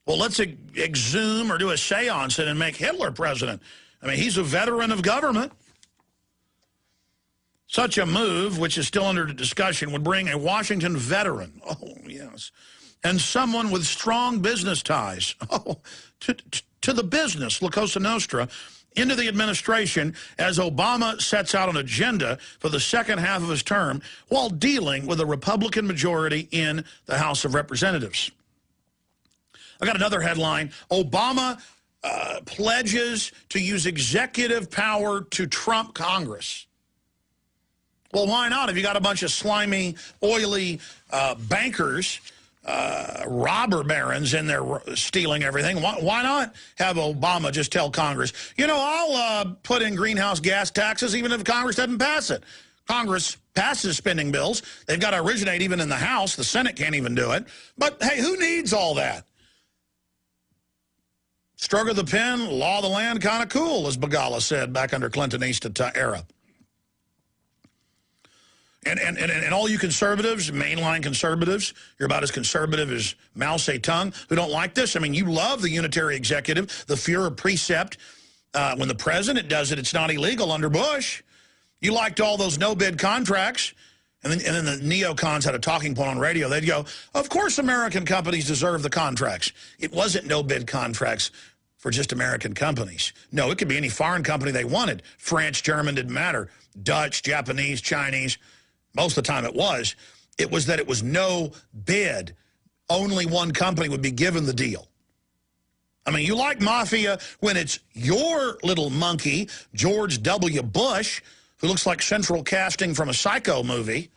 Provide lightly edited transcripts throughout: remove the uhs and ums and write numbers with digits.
Well, let's exhume or do a seance and make Hitler president. I mean, he's a veteran of government. Such a move, which is still under discussion, would bring a Washington veteran, oh, yes, and someone with strong business ties, to the business, La Cosa Nostra, into the administration as Obama sets out an agenda for the second half of his term while dealing with a Republican majority in the House of Representatives. I got another headline. Obama pledges to use executive power to trump Congress. Well, why not? If you got a bunch of slimy, oily bankers, robber barons in there stealing everything, why not have Obama just tell Congress, you know, I'll put in greenhouse gas taxes even if Congress doesn't pass it. Congress passes spending bills. They've got to originate even in the House. The Senate can't even do it. But, hey, who needs all that? Stroke of the pen, law of the land, kind of cool, as Begala said back under Clintonista era. And all you conservatives, mainline conservatives, you're about as conservative as Mao Zedong, who don't like this. I mean, you love the unitary executive, the Führer precept. When the president does it, it's not illegal under Bush. You liked all those no-bid contracts. And then the neocons had a talking point on radio. They'd go, of course American companies deserve the contracts. It wasn't no-bid contracts for just American companies. No, it could be any foreign company they wanted. French, German, didn't matter. Dutch, Japanese, Chinese. Most of the time it was. It was that it was no bid. Only one company would be given the deal. I mean, you like mafia when it's your little monkey, George W. Bush, who looks like central casting from a Psycho movie.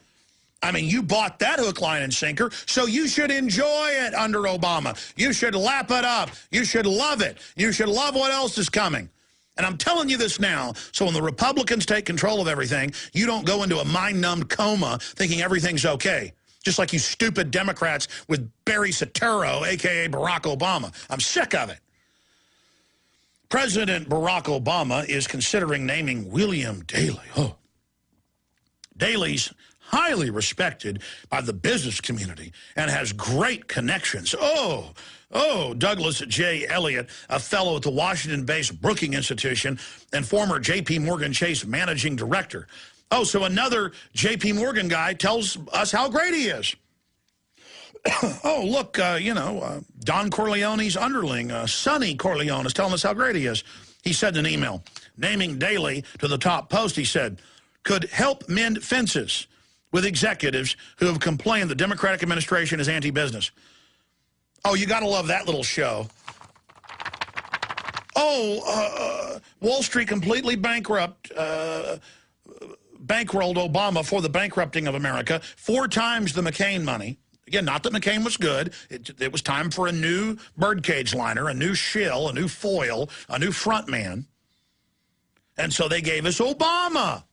I mean, you bought that hook, line, and sinker, so you should enjoy it under Obama. You should lap it up. You should love it. You should love what else is coming. And I'm telling you this now, so when the Republicans take control of everything, you don't go into a mind-numbed coma thinking everything's okay. Just like you stupid Democrats with Barry Soetoro, a.k.a. Barack Obama. I'm sick of it. President Barack Obama is considering naming William Daley. Oh. Daley's highly respected by the business community and has great connections. Oh, Douglas J. Elliott, a fellow at the Washington-based Brookings Institution and former J.P. Morgan Chase managing director. Oh, so another J.P. Morgan guy tells us how great he is. Oh, look, Don Corleone's underling, Sonny Corleone, is telling us how great he is. He said in an email, naming Daley to the top post, he said, could help mend fences with executives who have complained the Democratic administration is anti-business. Oh, you got to love that little show. Oh, Wall Street completely bankrolled Obama for the bankrupting of America, 4 times the McCain money. Again, not that McCain was good. It was time for a new birdcage liner, a new shill, a new foil, a new front man. And so they gave us Obama.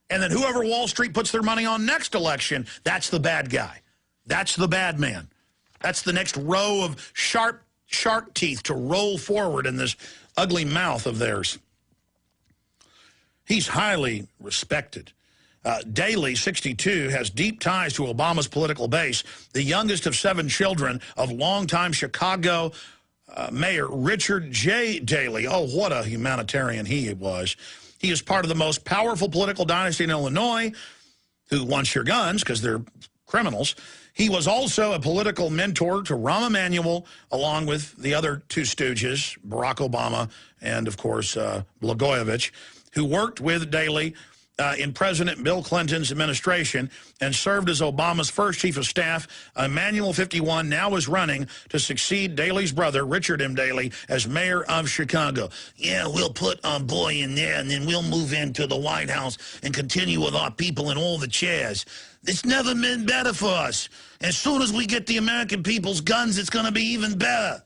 And then whoever Wall Street puts their money on next election, that's the bad guy. That's the bad man. That's the next row of sharp shark teeth to roll forward in this ugly mouth of theirs. He's highly respected. Daley, 62, has deep ties to Obama's political base, the youngest of 7 children of longtime Chicago Mayor Richard J. Daley. Oh, what a humanitarian he was. He is part of the most powerful political dynasty in Illinois, who wants your guns because they're criminals. He was also a political mentor to Rahm Emanuel, along with the other 2 stooges, Barack Obama and, of course, Blagojevich, who worked with Daley in President Bill Clinton's administration and served as Obama's first chief of staff. Emanuel, 51, now is running to succeed Daley's brother, Richard M. Daley, as mayor of Chicago. Yeah, we'll put our boy in there, and then we'll move into the White House and continue with our people in all the chairs. It's never been better for us. As soon as we get the American people's guns, it's going to be even better.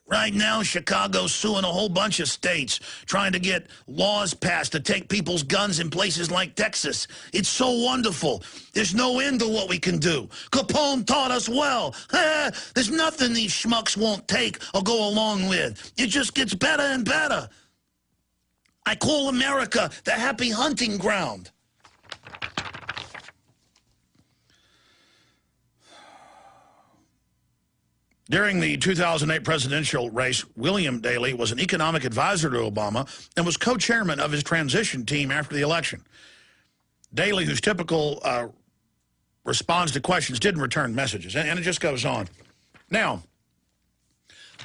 Right now, Chicago's suing a whole bunch of states, trying to get laws passed to take people's guns in places like Texas. It's so wonderful. There's no end to what we can do. Capone taught us well. There's nothing these schmucks won't take or go along with. It just gets better and better. I call America the happy hunting ground. During the 2008 presidential race, William Daley was an economic advisor to Obama and was co-chairman of his transition team after the election. Daley, whose typical responds to questions, didn't return messages, and it just goes on. Now,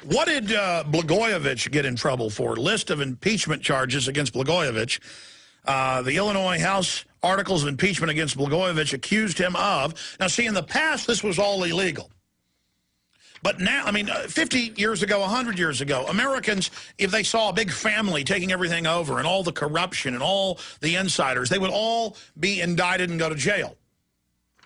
what did Blagojevich get in trouble for? List of impeachment charges against Blagojevich. The Illinois House articles of impeachment against Blagojevich accused him of, now see, in the past this was all illegal. But now, I mean, 50 years ago, 100 years ago, Americans, if they saw a big family taking everything over and all the corruption and all the insiders, they would all be indicted and go to jail.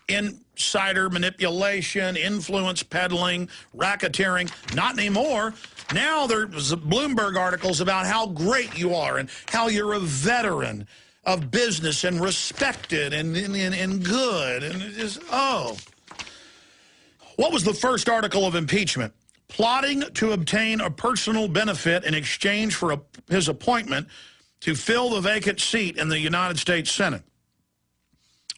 Insider manipulation, influence peddling, racketeering, not anymore. Now there's Bloomberg articles about how great you are and how you're a veteran of business and respected and good. And it just, oh. What was the first article of impeachment? Plotting to obtain a personal benefit in exchange for his appointment to fill the vacant seat in the United States Senate.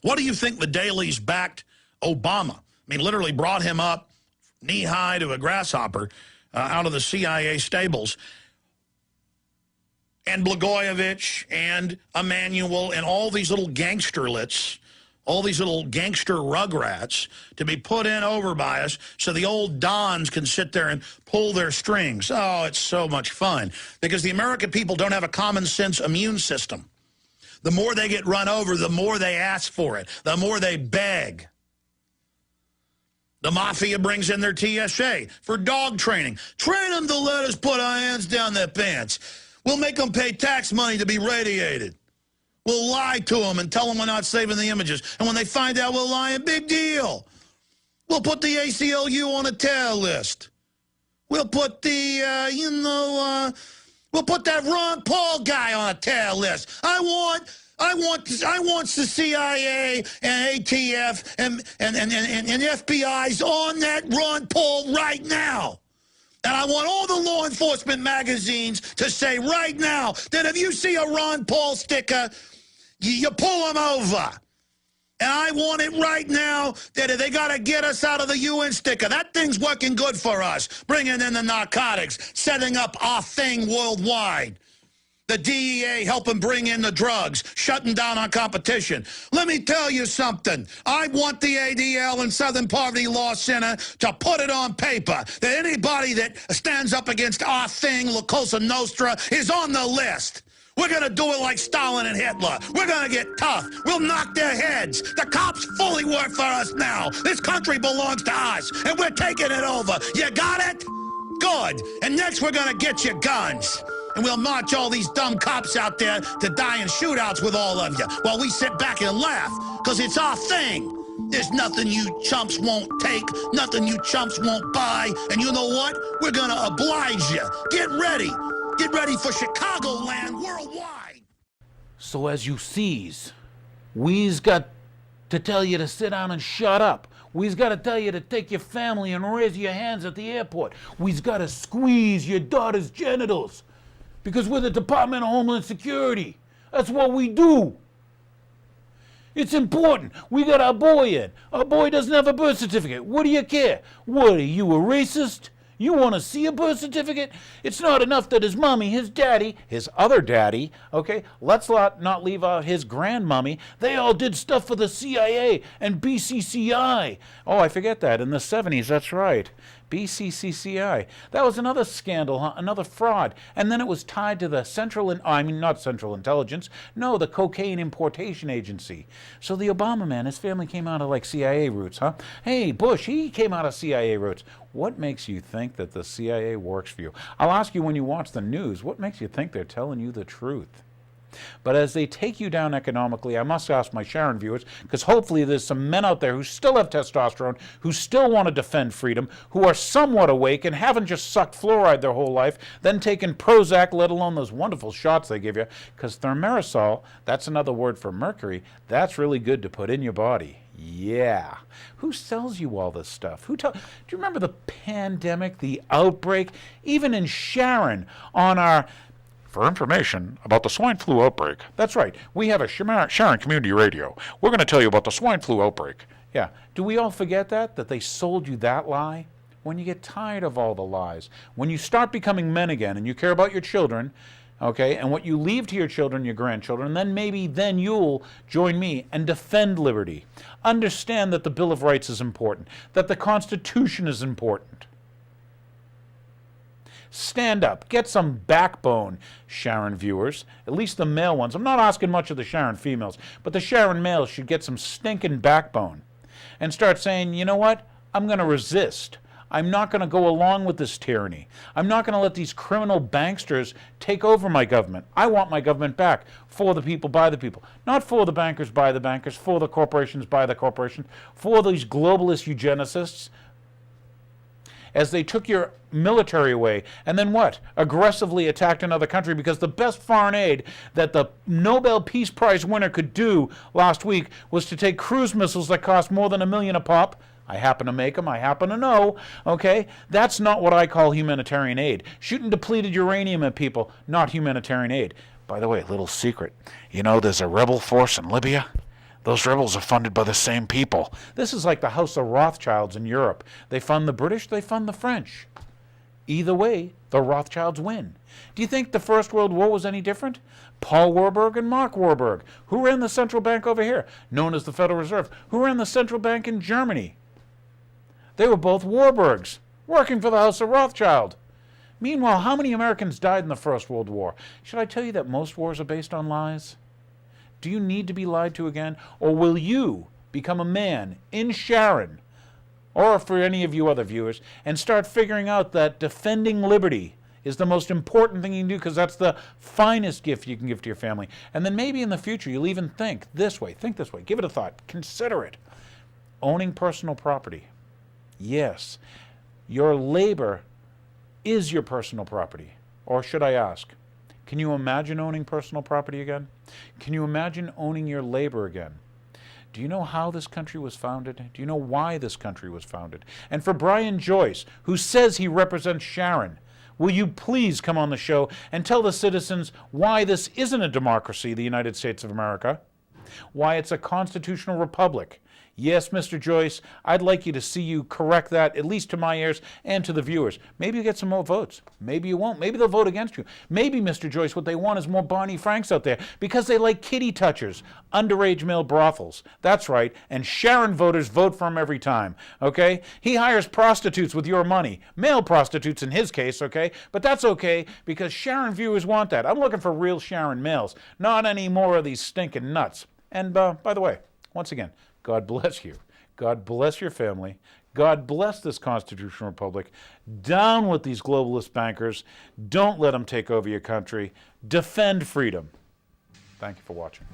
What do you think the Daleys backed Obama? I mean, literally brought him up knee-high to a grasshopper out of the CIA stables. And Blagojevich and Emanuel and all these little gangsterlets, all these little gangster rugrats to be put in over by us so the old dons can sit there and pull their strings. Oh, it's so much fun because the American people don't have a common sense immune system. The more they get run over, the more they ask for it, the more they beg. The mafia brings in their TSA for dog training. Train them to let us put our hands down their pants. We'll make them pay tax money to be radiated. We'll lie to them and tell them we're not saving the images. And when they find out we're lying, big deal. We'll put the ACLU on a terror list. We'll put the, we'll put that Ron Paul guy on a terror list. I want the CIA and ATF and FBI's on that Ron Paul right now. And I want all the law enforcement magazines to say right now that if you see a Ron Paul sticker, you pull them over. And I want it right now that they got to get us out of the UN sticker. That thing's working good for us, bringing in the narcotics, setting up our thing worldwide. The DEA helping bring in the drugs, shutting down our competition. Let me tell you something. I want the ADL and Southern Poverty Law Center to put it on paper that anybody that stands up against our thing, La Cosa Nostra, is on the list. We're going to do it like Stalin and Hitler. We're going to get tough. We'll knock their heads. The cops fully work for us now. This country belongs to us, and we're taking it over. You got it? Good. And next we're going to get your guns. And we'll march all these dumb cops out there to die in shootouts with all of you while we sit back and laugh, because it's our thing. There's nothing you chumps won't take, nothing you chumps won't buy, and you know what? We're going to oblige you. Get ready. Get ready for Chicagoland worldwide. So as you sees, we's got to tell you to sit down and shut up. We's got to tell you to take your family and raise your hands at the airport. We's got to squeeze your daughter's genitals. Because we're the Department of Homeland Security. That's what we do. It's important. We got our boy in. Our boy doesn't have a birth certificate. What do you care? What, are you a racist? You want to see a birth certificate? It's not enough that his mommy, his daddy, his other daddy, okay, let's not leave out his grandmommy. They all did stuff for the CIA and BCCI. Oh, I forget that. In the 70s, that's right. BCCI. That was another scandal, huh? Another fraud. And then it was tied to the not Central Intelligence, no, the Cocaine Importation Agency. So the Obama man, his family came out of like CIA roots, huh? Hey, Bush, he came out of CIA roots. What makes you think that the CIA works for you? I'll ask you when you watch the news, what makes you think they're telling you the truth? But as they take you down economically, I must ask my Sharon viewers, because hopefully there's some men out there who still have testosterone, who still want to defend freedom, who are somewhat awake and haven't just sucked fluoride their whole life, then taken Prozac, let alone those wonderful shots they give you, because thimerosal, that's another word for mercury, that's really good to put in your body. Yeah. Who sells you all this stuff? Do you remember the pandemic, the outbreak? Even in Sharon, on our... For information about the swine flu outbreak. That's right. We have a Sharon Community Radio. We're going to tell you about the swine flu outbreak. Yeah. Do we all forget that they sold you that lie? when you get tired of all the lies, when you start becoming men again and you care about your children, okay, and what you leave to your children, your grandchildren, then maybe then you'll join me and defend liberty. Understand that the Bill of Rights is important, that the Constitution is important. Stand up. Get some backbone, Sharon viewers. At least the male ones. I'm not asking much of the Sharon females, but the Sharon males should get some stinking backbone and start saying, you know what? I'm going to resist. I'm not going to go along with this tyranny. I'm not going to let these criminal banksters take over my government. I want my government back for the people, by the people. Not for the bankers, by the bankers, for the corporations, by the corporations, for these globalist eugenicists. As they took your military away, and then what? Aggressively attacked another country, because the best foreign aid that the Nobel Peace Prize winner could do last week was to take cruise missiles that cost more than $1 million a pop. I happen to make them, I happen to know, okay? That's not what I call humanitarian aid. Shooting depleted uranium at people, not humanitarian aid. By the way, little secret. You know, there's a rebel force in Libya. Those rebels are funded by the same people. This is like the House of Rothschilds in Europe. They fund the British, they fund the French. Either way, the Rothschilds win. Do you think the First World War was any different? Paul Warburg and Mark Warburg. Who ran the central bank over here? Known as the Federal Reserve. Who ran the central bank in Germany? They were both Warburgs, working for the House of Rothschild. Meanwhile, how many Americans died in the First World War? Should I tell you that most wars are based on lies? Do you need to be lied to again? Or will you become a man in Sharon, or for any of you other viewers, and start figuring out that defending liberty is the most important thing you can do, because that's the finest gift you can give to your family. And then maybe in the future you'll even think this way, give it a thought, consider it. Owning personal property. Yes, your labor is your personal property. Or should I ask, can you imagine owning personal property again? Can you imagine owning your labor again? Do you know how this country was founded? Do you know why this country was founded? And for Brian Joyce, who says he represents Sharon, will you please come on the show and tell the citizens why this isn't a democracy, the United States of America? Why it's a constitutional republic? Yes, Mr. Joyce, I'd like you to see you correct that, at least to my ears and to the viewers. Maybe you get some more votes. Maybe you won't. Maybe they'll vote against you. Maybe, Mr. Joyce, what they want is more Barney Franks out there because they like kitty touchers, underage male brothels. That's right, and Sharon voters vote for him every time, okay? He hires prostitutes with your money, male prostitutes in his case, okay? But that's okay because Sharon viewers want that. I'm looking for real Sharon males, not any more of these stinking nuts. And by the way, once again, God bless you. God bless your family. God bless this constitutional republic. Down with these globalist bankers. Don't let them take over your country. Defend freedom. Thank you for watching.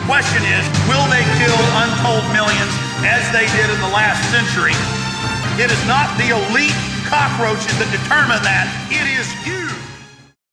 Question is, will they kill untold millions as they did in the last century? It is not the elite cockroaches that determine that. It is you.